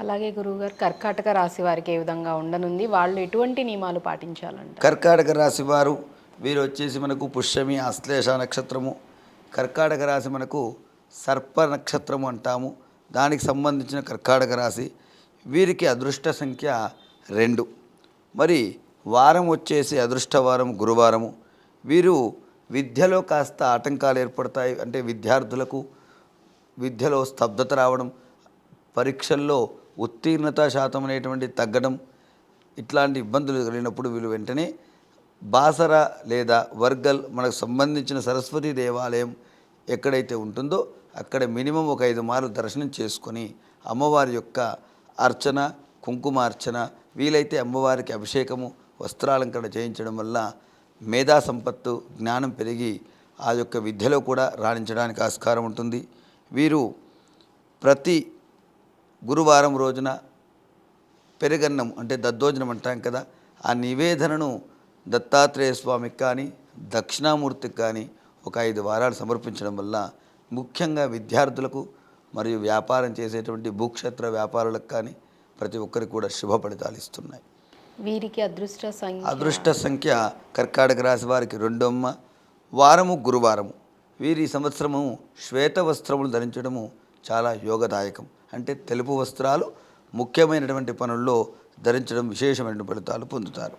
అలాగే గురువుగారు కర్కాటక రాశి వారికి ఏ విధంగా ఉండనుంది? వాళ్ళు ఎటువంటి నియమాలు పాటించాలంటారు? కర్కాటక రాశి వారు వీరు వచ్చేసి మనకు పుష్యమి ఆశ్లేష నక్షత్రము. కర్కాటక రాశి మనకు సర్ప నక్షత్రము అంటాము. దానికి సంబంధించిన కర్కాటక రాశి వీరికి అదృష్ట సంఖ్య 2. మరి వారం వచ్చేసి అదృష్ట వారం గురువారము. వీరు విద్యలో కాస్త ఆటంకాలు ఏర్పడతాయి. అంటే విద్యార్థులకు విద్యలో స్తబ్దత రావడం, పరీక్షల్లో ఉత్తీర్ణత శాతం అనేటువంటి తగ్గడం, ఇట్లాంటి ఇబ్బందులు కలిగినప్పుడు వీళ్ళు వెంటనే బాసర లేదా వర్గల్ మనకు సంబంధించిన సరస్వతి దేవాలయం ఎక్కడైతే ఉంటుందో అక్కడ మినిమం ఒక 5 మార్లు దర్శనం చేసుకొని అమ్మవారి యొక్క అర్చన, కుంకుమార్చన, వీలైతే అమ్మవారికి అభిషేకము, వస్త్రాలంకరణ చేయించడం వల్ల మేధా సంపత్తు, జ్ఞానం పెరిగి ఆ యొక్క విద్యలో కూడా రాణించడానికి ఆస్కారం ఉంటుంది. వీరు ప్రతి గురువారం రోజున పెరుగన్నం అంటే దద్దోజనం అంటాం కదా, ఆ నివేదనను దత్తాత్రేయ స్వామికి కానీ దక్షిణామూర్తికి కానీ ఒక 5 వారాలు సమర్పించడం వల్ల ముఖ్యంగా విద్యార్థులకు మరియు వ్యాపారం చేసేటువంటి భూక్షేత్ర వ్యాపారులకు కానీ ప్రతి ఒక్కరికి కూడా శుభ ఫలితాలు ఇస్తున్నాయి. వీరికి అదృష్ట సంఖ్య కర్కాటక రాశి వారికి 2వ వారము గురువారము. వీరి సంవత్సరము శ్వేత వస్త్రములు ధరించడము చాలా యోగదాయకం. అంటే తెలుపు వస్త్రాలు ముఖ్యమైనటువంటి పనుల్లో ధరించడం విశేషమైన ఫలితాలు పొందుతారు.